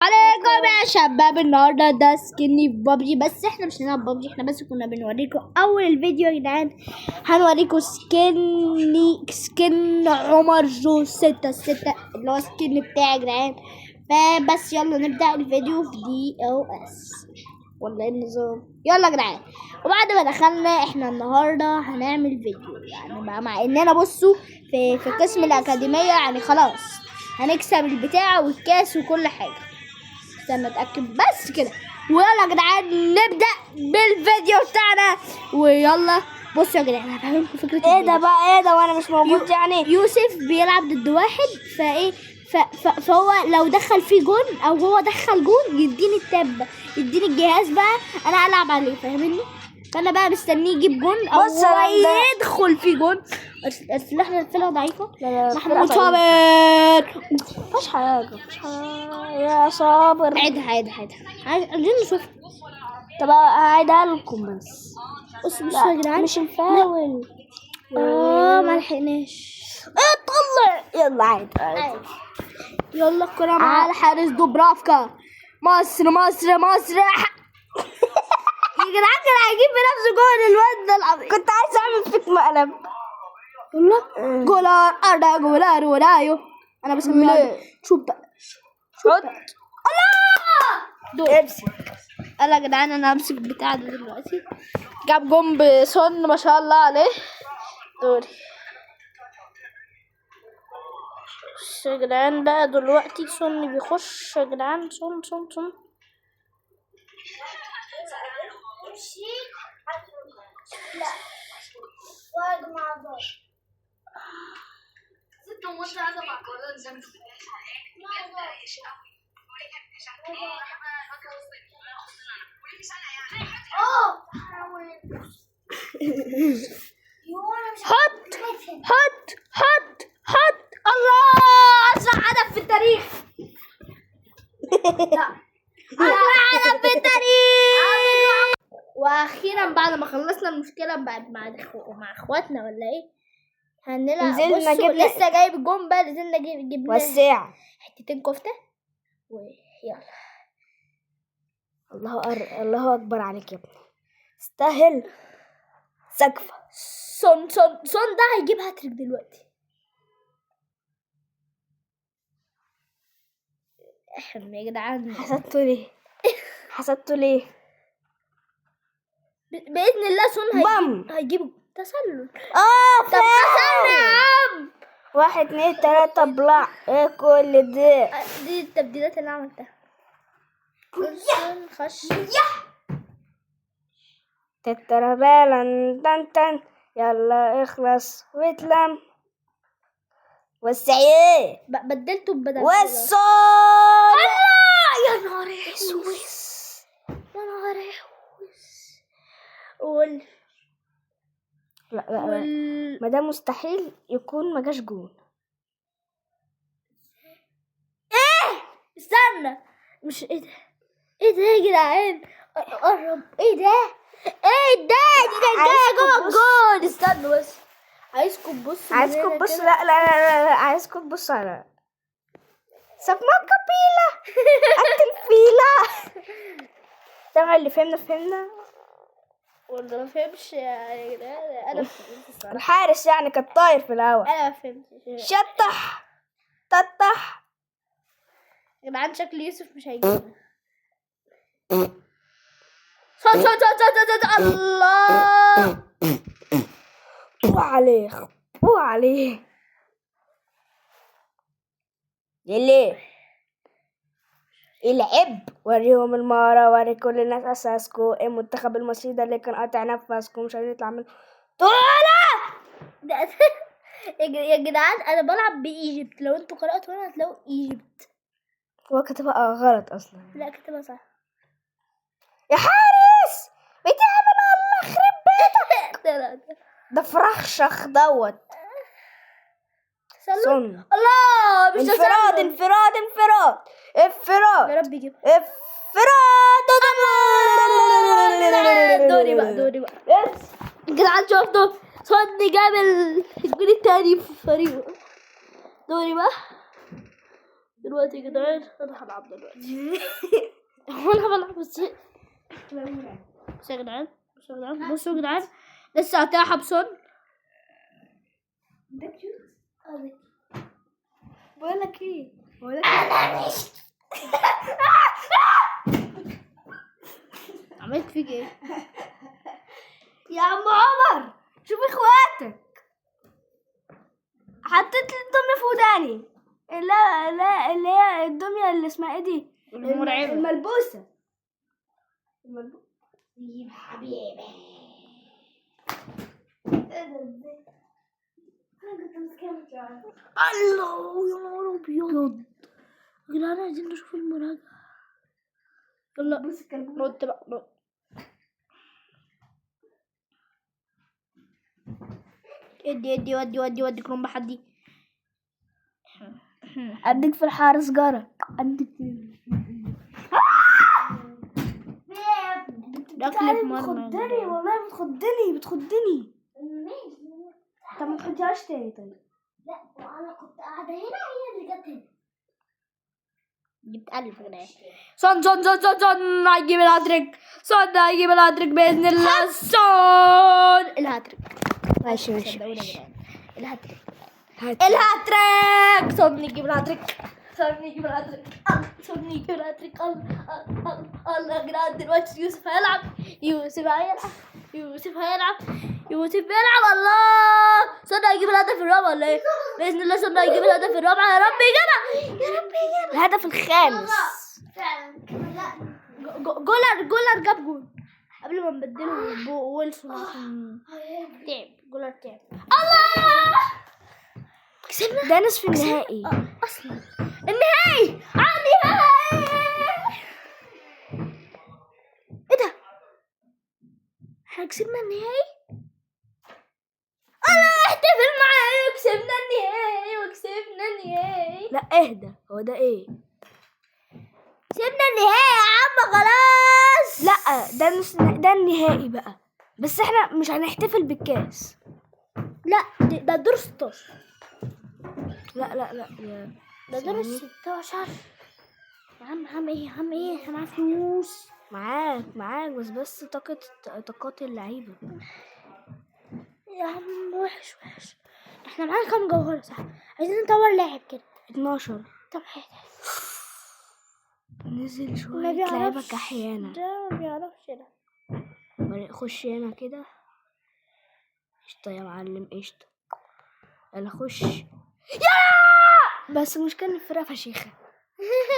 عليكم يا شباب. النهارده ده سكني في بابجي، بس احنا مش هنلعب بابجي، احنا بس كنا بنوريكم اول فيديو يا جدعان. هنوريكم سكن عمر جو 6 اللي هو السكن بتاعي يا جدعان. فبس يلا نبدأ الفيديو في DOS ولا ايه النظام؟ يلا يا جدعان. وبعد ما دخلنا احنا النهارده هنعمل فيديو، يعني مع اننا بصوا في قسم الأكاديمية، يعني خلاص هنكسب البتاع والكاس وكل حاجة. استنى اتأكد بس كده. ويلا يا جدعان نبدأ بالفيديو بتاعنا. ويلا بصوا يا جدعان هفهمكم فكرة ايه ده بقى؟ ايه ده وانا مش موجود؟ يعني يوسف بيلعب ضد واحد، فايه فهو لو دخل فيه جون او هو دخل جون يديني التاب، يديني الجهاز بقى انا العب عليه، فاهمني؟ فانا بقى مستنيه يجيب جون او هو يدخل فيه جون. الفرقة ضعيفة. محمود صابر مفيش حاجة يا صابر. عيدها عايزين نشوف. طب هعيدها لكم بس. بصوا يا جدعان مش الفاول. ما لحقناش. طلع. يلا عيد. يلا الكرة مع الحارس دوبرافكا. مصر يا جدعان كان هيجيب بنفسه جول الواد ده العظيم. كنت عايز اعمل فيك مقلب. والله جولار أردا جولار ورايو. انا بسميه شوف بقى. خد. الله امسك. يلا يا جدعان انا همسك بتاع ده دلوقتي. جاب جون بسون ما شاء الله عليه. دوري يا جدعان بقى دلوقتي سون بيخش يا جدعان. سون لا واحد مع بعض. حط الله اسرع هدف في التاريخ. اسرع هدف في التاريخ. واخيرا بعد ما خلصنا المشكله بعد مع اخواتنا ولا ايه هنلعب. نزلنا جبنا لسه جايب جون بقى. نزلنا جبنا وسع حتتين كفته ويلا. الله اكبر عليك يا ابني. استاهل سقفه. سون ده هيجيب هاتريك دلوقتي. احنا يا جدعان حسدته ليه باذن الله سون هيجيب تسلل. طب تسلل يا عم. 1 2 3 بلع. ايه كل دي التبديلات اللي عملتها. خش تتربالا تن يلا اخلص واتلم. وسعيه بدلته ببدل والصوت. يا نهار اسود. لا ما ده مستحيل يكون ما جاش جون. استنى مش ايه ده يا جدعان؟ قرب. ايه ده دي كانت جايه جوه الجون. استنى بس عايزكم تبصوا. لا عايزكم تبصوا على سمكة بيلا الفيلة. ده اللي فهمنا ولا ما فهمش يا جدعان؟ انا فهمت الصراحه. الحارس يعني كان طاير في الهواء. انا ما فهمتش. شطح يا جدعان شكل يوسف مش هيجيبها. الله وعليه ليه العب. وريهم المهارة. وري كل الناس اساسكو. المنتخب المصري ده اللي كان قاطع نفسكم مش هنطلع منه يا جدعان انا بلعب بايجيبت. لو انتوا قرأتوا هنا هتلاقوا ايجيبت. هو كتبها غلط اصلا. لا كتبها صح يا حارس بتعمل الله يخرب بيتك. ده فرخشخ دوت. سلم. الله مش انفراد يا رب يجيب دوري بقى. يا جدعان شفتوا صدي جاب الجول التاني في فريقه. دوري بقى دلوقتي يا جدعان انا هلعب دلوقتي. وانا بلعب بس يا جدعان، بصوا يا جدعان لسه هتلاقي حبسون. ده كيوت. بقولك ايه انا مش عملت فيك ايه يا عم عمر؟ شوف اخواتك، حطيت لي الدمية في وداني. لا لا، اللي هي الدمية اللي اسمها ايه دي، المرعبة الملبوسة. يا حبيبي الله يا نهار ابيض يا جدعان، عايزين نشوف المراجعة. يلا نط بقى نط. ودي كلهم بحدي. اديك في الحارة سجارة، اديك بتخدني والله، بتخدني. طب ما تحطيهاش تاني طيب. لا وانا كنت قاعده هنا، هي اللي جت هنا. جبت ألف جنيه. صن هيجيب الهاتريك، هيجيب الهاتريك بإذن الله. الهاتريك ماشي الهاتريك هات. صن يجيب الهاتريك. الله يا جدعان، دلوقتي يوسف هيلعب. الله، صدق هيجيب الهدف الرابع ولا ايه؟ باذن الله صدق هيجيب الهدف الرابع. يا رب يجيبها. الهدف الخامس فعلا. جولر جاب جول قبل ما نبدله ويلسون عشان تعب. جولر تعب. الله، كسبنا. ده نصف النهائي اصلا النهائي عندي. ايه ده، احنا كسبنا النهائي. الله، احتفل معايا، كسبنا النهائي. لا اهدى، هو ده ايه؟ كسبنا النهائي يا عم خلاص. لا ده النهائي بقى، بس احنا مش هنحتفل بالكاس. لا ده دور 16. لا ده دور 16 يا عم. ايه احنا معانا فلوس. معاك بس طاقات اللعيبه يا عم وحش. احنا معانا كام جوهرة صح؟ عايزين نطور لاعب كده. 12. طب نزل شويه لعيبه كحيانه. ده ما بيعرفش ده. خش هنا كده. قشطه يا معلم، قشطه. يلا خش. بس المشكله ان الفرقه فشيخه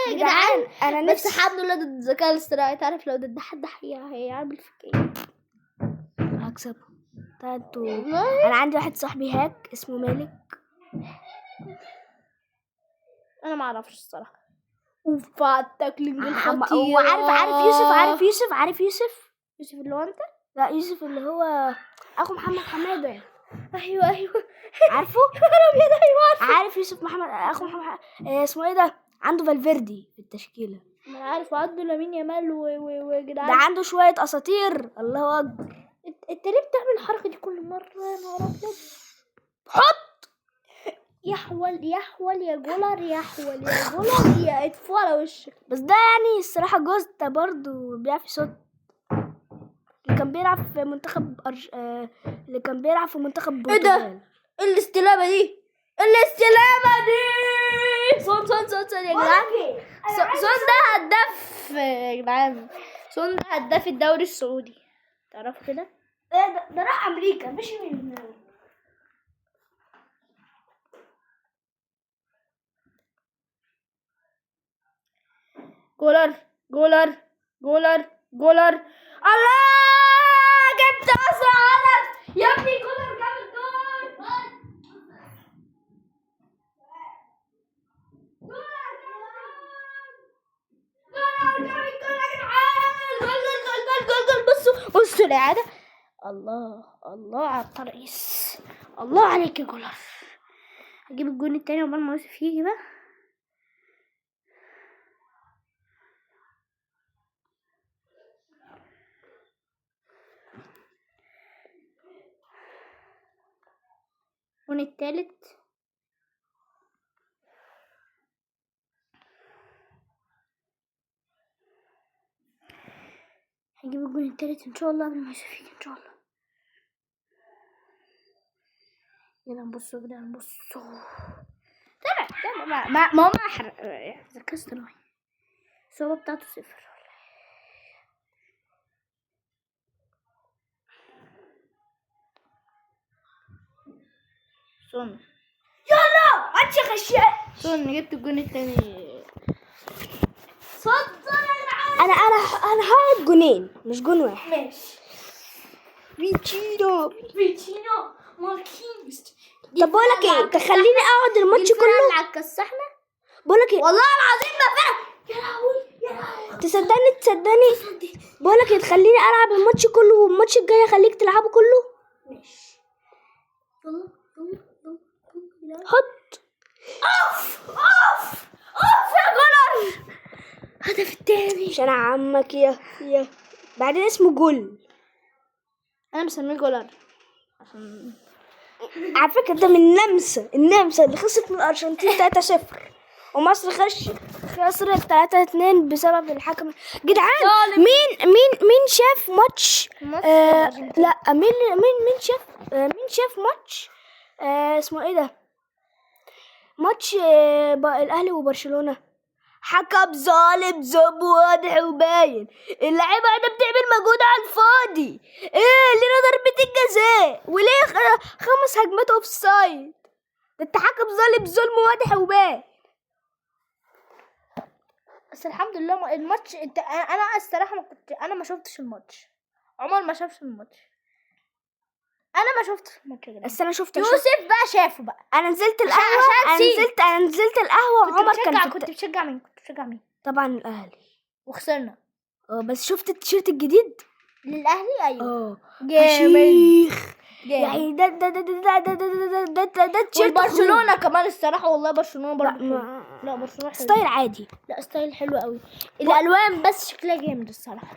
يا جدعان. انا بس الحمد لله ضد الذكاء الاصطناعي. تعرف لو ضد حد هيعمل فيك ايه؟ هكسبه. انا عندي واحد صاحبي هاك اسمه مالك. انا ما اعرفش الصراحه. التاكلينج الخطير. عارف يوسف اللي هو انت؟ لا، يوسف اللي هو اخو محمد حماده. ايوه عارفه. عارف يوسف محمد اخو محمد اسمه ايه ده؟ عنده فالفيردي في التشكيله. انا عارف، عنده لامين يامال وجدعان. ده عنده شويه اساطير. الله اكبر. انت ليه بتعمل الحركه دي كل مره؟ يا نهار ابيض. حط. يحول يا جولر، يا اتفو على وشك. بس ده يعني الصراحه جوزتا برضو بيعرف يصد. اللي كان بيلعب في منتخب البرتغال. ايه ده؟ الاستلامه دي صن يا جدعان. صن ده هداف يا جدعان. صن ده هداف الدوري السعودي، تعرفوا كده؟ ده راح امريكا مش من جولر. الله، جبت اسرع هدف يا ابني. جولر جاب الجول. بصوا الإعادة. الله على الترقيص. الله عليك يا جولر. هجيب الجون التاني قبل ما يوسف يجي بقى. الجون التالت. هجيب الجون التالت ان شاء الله قبل ما يوسف يجي ان شاء الله. يلا نبصوا كده نبصوا. تمام ما هو احرق ذكاء اصطناعي. الصعوبة بتاعته 0. صن يلا انت غشاء. صن جبت الجون التاني. صدر انا هاخد جونين مش جون واحد. ماشي. فيتشينو ماركينيوس. طب بقول لك ايه، تخليني اقعد الماتش كله. على الكسحنا بقول لك ايه والله العظيم ما فاهم. يا لهوي تصدقني بقول لك ايه، تخليني العب الماتش كله والماتش الجاي اخليك تلعبه كله. ماشي. يلا حط اوف يا جولر. هدف التاني. عشان عمك يا بعدين اسمه جول. انا مسميه جولر عشان على فكرة ده من النمسا اللي خسرت من الأرجنتين 3-0 ومصر خسرت 3-2 بسبب الحكم. جدعان مين شاف ماتش لا مين شاف ماتش اسمه ايه ده، ماتش الأهلي وبرشلونة. حكم ظالم ظلم واضح وباين. اللعيبه قاعده بتعمل مجهود على الفاضي. ايه ليه ضربة الجزاء وليه 5 هجمات اوف سايد؟ ده انت حكم ظالم ظلم واضح وباين. بس الحمد لله الماتش انا الصراحه انا ما شفتش الماتش. عمر ما شافش الماتش. انا ما شفتش الماتش ده. بس انا شفت يوسف بقى شافه بقى. انا نزلت القهوه انا نزلت القهوه وعمر كان كنت بتشجع مين؟ طبعا الاهلي وخسرنا. بس شفت التيشيرت الجديد للاهلي. ايوه جامد يعني ده تيشيرت برشلونه كمان الصراحه. والله برشلونه برضه لا برشلونه ستايل عادي. لا ستايل حلو قوي. الالوان بس شكلها جامد الصراحه.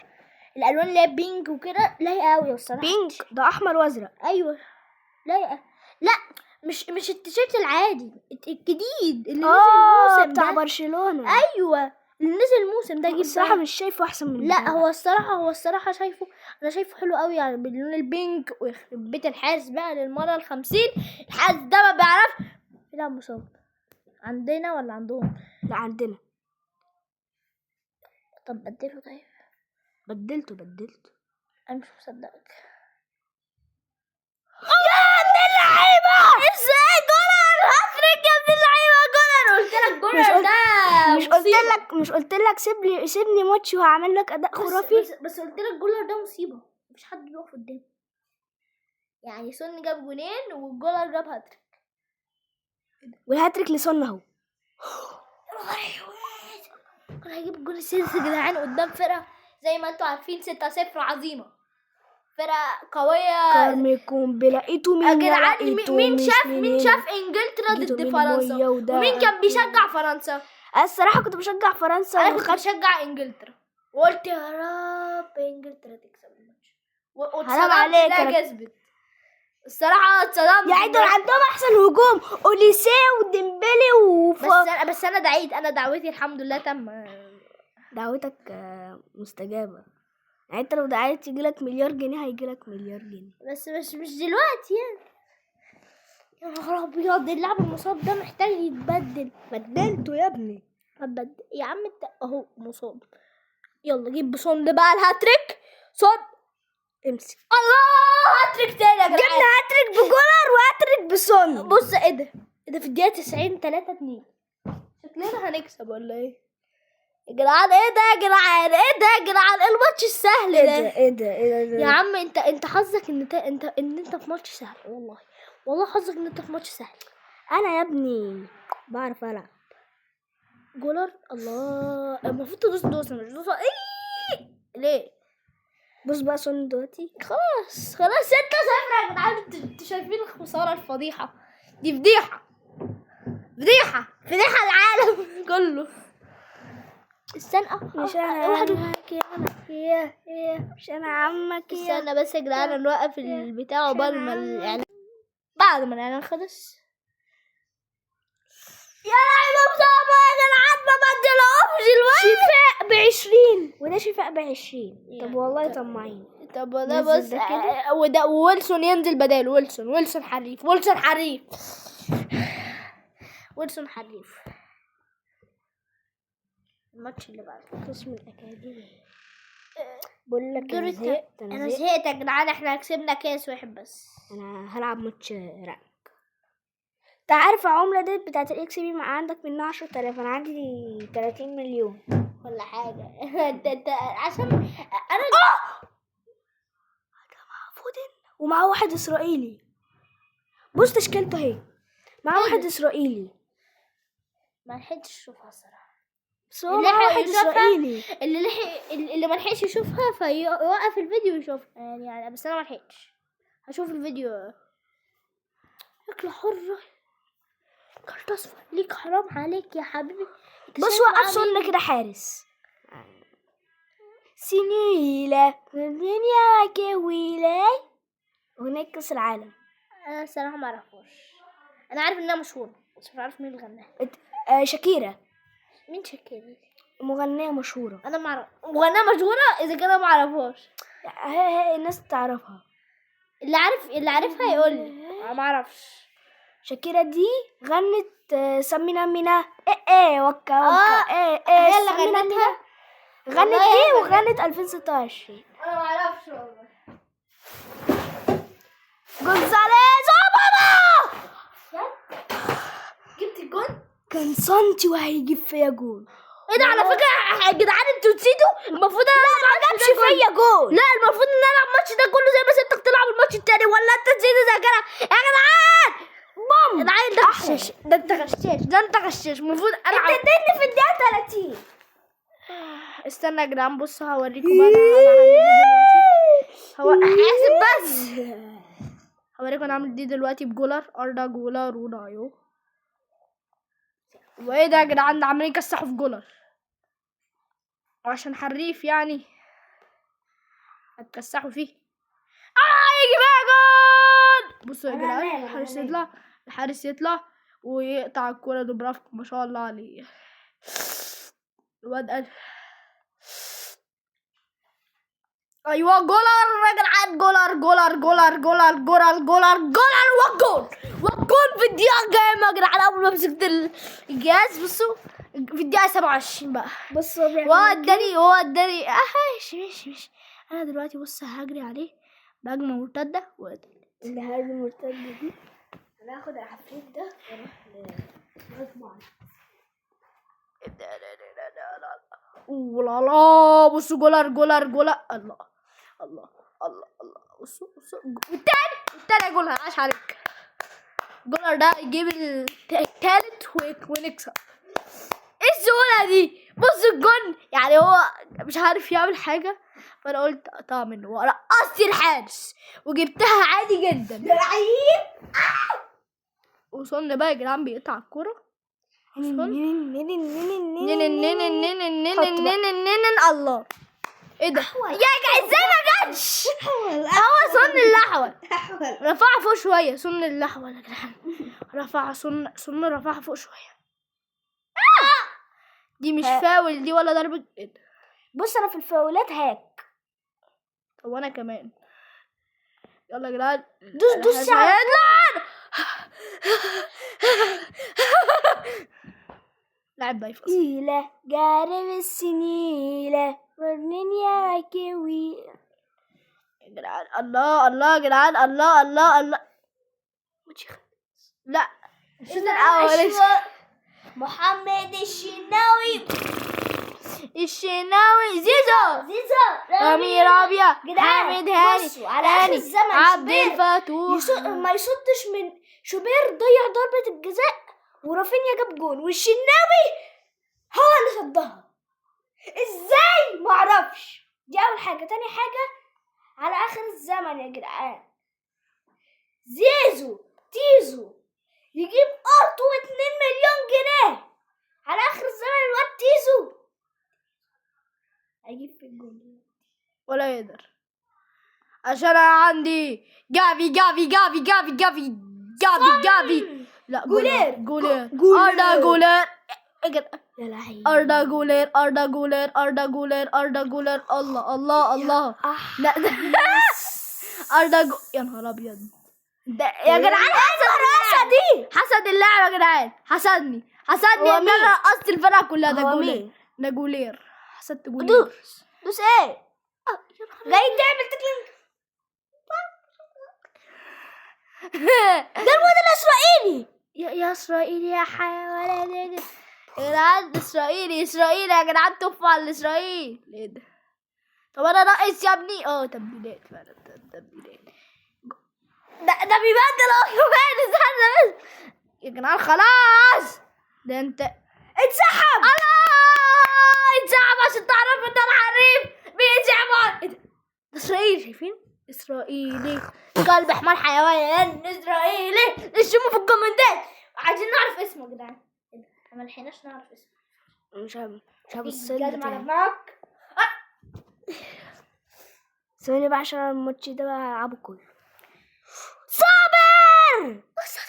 الالوان اللي هي بينك وكده لايقه قوي الصراحه. بينك ده احمر وازرق. ايوه لايقه. لا مش التيشيرت العادي الجديد اللي نزل الموسم بتاع برشلونه. ايوه اللي نزل الموسم ده. الصراحه مش شايفه احسن من لا هو الصراحه شايفه. انا شايفه حلو قوي يعني باللون البينك. ويخرب بيت الحارس بقى للمره ال50. الحارس ده ما بيعرف يلعب مصاب. عندنا ولا عندهم؟ لا عندنا. طب بدله. طيب بدلته انا مش مصدقك. يا ابن اللعيبه ازاي جولر هاتريك يا ابن اللعيبه جولر. قلت لك جولر ده مش قلت لك سيبني ماتش وهعمل لك اداء خرافي. بس قلت لك جولر ده مصيبه. مفيش حد بيقف قدامه. يعني سون جاب جونين والجولر جاب هاتريك. والهاتريك لسون اهو. كان هيجيب الجون السادس يا جدعان قدام فرقه زي ما انتوا عارفين 6-0 عظيمه. فرقه قويه. كارميكم بلاقيتوا مين يا جدعان. مين شاف انجلترا ضد فرنسا ومين كان بيشجع فرنسا؟ الصراحه كنت بشجع فرنسا. انا كنت بشجع انجلترا وقلت يا رب انجلترا تكسب الماتش. حرام عليك. لا كسبت الصراحه. اتصدمت. يعني دول عندهم احسن هجوم اوليسيه وديمبلي بس انا دعيت. انا دعوتي الحمد لله تم. دعوتك مستجابه. يعني انت لو دعيت يجيلك مليار جنيه هيجيلك مليار جنيه. بس مش دلوقتي يعني. يا نهار ابيض. اللاعب المصاب ده محتاج يتبدل. بدلته يا ابني. هتبدل يا عم انت اهو مصاب. يلا جيب بصن بقى الهاتريك. صن امسك. الله هاتريك تاني يا جدعان. جبنا هاتريك بجولر وهاتريك بصن. بص ايه ده في الدقيقه 90 3-2. شكلنا هنكسب ولا ايه يا جدعان؟ ايه ده يا جدعان الماتش السهل ده. ايه ده يا عم انت حظك ان انت في ماتش سهل. والله حظك ان انت في ماتش سهل. انا يا ابني بعرف العب. جولر الله. المفروض تدوس مش دوس. ايه ليه؟ بص بقى صن دلوقتي. خلاص 6-0 يا جدعان. انتوا شايفين الخساره الفضيحه دي؟ فضيحه العالم كله. استنى مش انا عمك مش انا عمك استنى بس يا جدعان نوقف البتاع قبل ما الاعلان. بعد ما الاعلان خلص يا لعيبه بصراحه يا جدعان ما بدلهمش الوقت. شفاء ب20. وده شفاء ب20. طب والله طماعين. طب ده نزل بص ده كده. وده ويلسون ينزل بدال ويلسون حريف ويلسون حريف. الماتش اللي بعده قسم الأكاديمية. بقول لك دور أنا زهقت. انا زهقت يا جدعان، احنا كسبنا كاس واحد بس. أنا هلعب ماتش رانك. انت عارف العملة دي بتاعت الاكس بي مع عندك منها 10,000، انا عندي 30 مليون ولا حاجة. انت عشان انا ومعاه واحد اسرائيلي. بص تشكيلته اهي، معاه واحد اسرائيلي. ما لحقتش اشوفها الصراحة. بس هو معاه واحد اسرائيلي. اللي ما لحقش يشوفها فيوقف الفيديو يشوفها يعني بس انا ما لحقتش هشوف الفيديو. اكله حرة كارت اصفر ليك، حرام عليك يا حبيبي. بص وقف سنة كده حارس. سنيلة الدنيا كويلة هناك كاس العالم. انا الصراحة ما اعرفوش. انا عارف انها مشهورة بس مش عارف مين اللي غناها. شاكيرا. مين شاكيرا؟ مغنية مشهورة. انا ما اعرف مغنية مشهورة اذا كان انا ما اعرفهاش. هي الناس تعرفها. اللي عارفها يقول لي. انا ما اعرفش. شاكيرا دي غنت سمينا مينا ايه وكا هي اللي غنتها. غنت ايه وغنت 2026. انا ما اعرفش والله. جونزاليز اوباما جبت الجون. كان سنتي وهيجيب فيا جول. ايه ده؟ على فكره يا جدعان انتوا نسيتوا المفروض انا ما جابش فيا جول. لا المفروض ان انا العب الماتش ده كله زي ما سبتك تلعب الماتش التاني، ولا انت نسيت ذاكره يا جدعان؟ بوم يا جدعان ده غشاش. ده انت غشاش. المفروض العب. انت اديتني في الدقيقه 30. استنى يا جدعان بصوا هوريكم بقى انا هعمل ايه دلوقتي. حاسب بس هوريكم انا هعمل دي دلوقتي بجولر اردا جولر ونايو. وايه ده يا جدعان؟ ده عمالين يكسحوا في جولر عشان حريف يعني هتكسحوا فيه. يجي بقى جول. بصوا يا جدعان الحارس يطلع ويقطع الكرة. دوبرافكو ما شاء الله عليه الواد قال ايوه جولر يا جدعان. جولر والجول في الدقيقة الجاية يا جدعان. اول ما مسكت الجهاز بصوا في الدقيقة 27 بقى. بص هو اداني ماشي. انا دلوقتي بص هجري عليه بهجمة مرتدة اللي هذه المرتدة دي انا هاخد العفريت ده واروح لا بصوا جولر الله بصوا التاني جولر. عاش عليك. جولر ده يجيب التالت ونكسب. ايه السهولة دي؟ بصوا الجون يعني هو مش عارف يعمل حاجة، فانا قلت اقطع منه ورقصت الحارس وجبتها عادي جدا. لعيب. وصلنا بقى يا جدعان بيقطع الكرة. الله ايه ده يا ازاي ما جاتش؟ هو سن الاحول رفعها فوق شويه. سن الاحول يا جدعان رفعها رفعها فوق شويه. دي مش فاول دي ولا ضربه. ايه ده؟ بص انا في الفاولات هاك. طب وانا كمان. يلا يا جدعان دوس لعب ضيف إلى جارب السنيلة ورنين يا كوي يا جدعان. الله يا جدعان الله لا مش الأول. محمد الشناوي زيزو رامي رابيا حامد هاني عبد الفتوح. ما يصدش من شوبير ضيع ضربة الجزاء ورافينيا جاب جون والشناوي هو اللي صدها. ازاي معرفش. دي اول حاجة. تاني حاجة على اخر الزمن يا جدعان تيزو يجيب ارتو 2 مليون جنيه على اخر الزمن. الواد تيزو هيجيب في الجون ولا يقدر عشان انا عندي جافي لا جولير. جولير لا جولير يا لهي. أردا جولر أردا جولر أردا جولر أردا جولر. الله الله الله. لا ده يا نهار أبيض. يا جدعان حسد اللاعب يا جدعان. حسدني ان انا رقصت الفرقه كلها. ده جولير ده جولير. حسدت جولير. دوس ايه جاي تعمل تكلم. ده الواد الاسرائيلي. يا اسرائيل يا حيوان يا جدعان. اسرائيل يا جدعان. تفوا على الاسرائيل. ايه ده؟ طب انا ناقص يا ابني. تبديلات فعلا. تبديلات. ده بيبدل كمان. استنى بس يا جدعان. خلاص ده انت اتسحب. اتسحب عشان تعرف ان انا حريف. بيسحب. ايه ده؟ اسرائيل. شايفين؟ اسرائيلي كلب حمار حيوان اسرائيلي. اشتموا في الكومنتات. عايزين نعرف اسمه يا جدعان. ما لحقناش نعرف اسمه. مش عارف السلم على دماغك. ثواني بقى عشان الماتش ده بقى هلعبه كله. صابر. مصر.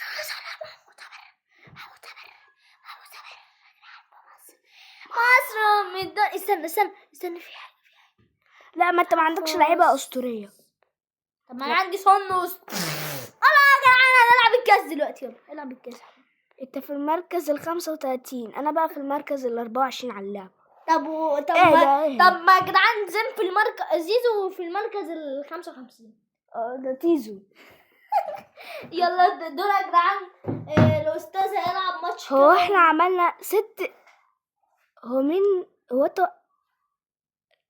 استنى في حاجه. لا ما انت ما عندكش لعيبه اسطوريه. طب ما انا عندي صن الله يا جدعان. هنلعب الكاس دلوقتي. يلا العب الكاس. انت في المركز 35. انا بقى في المركز 24 على اللعبه. طب ما يا جدعان زين في المركز. زيزو في المركز 55. ده تيزو. يلا دول يا جدعان. الاستاذ هيلعب ماتش. هو احنا عملنا 6. هو مين هو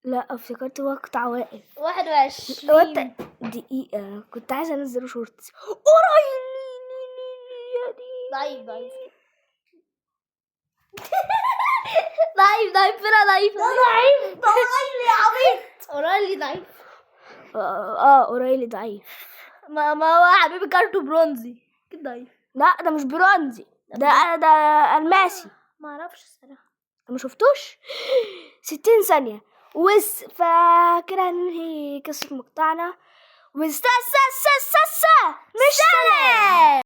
لا افتكرت وقطع واقف 21 دقيقة. كنت عايزة انزله شورتس. ضعيف فرقة ضعيف. أورايلي عبيط. أورايلي ضعيف. أورايلي ضعيف. ما هو حبيبي كارتو برونزي كده ضعيف. لا ده مش برونزي. ده الماسي. ما اعرفش الصراحة. ما شفتوش. 60 ثانية فكده ننهي قصة مقطعنا. مش سلام.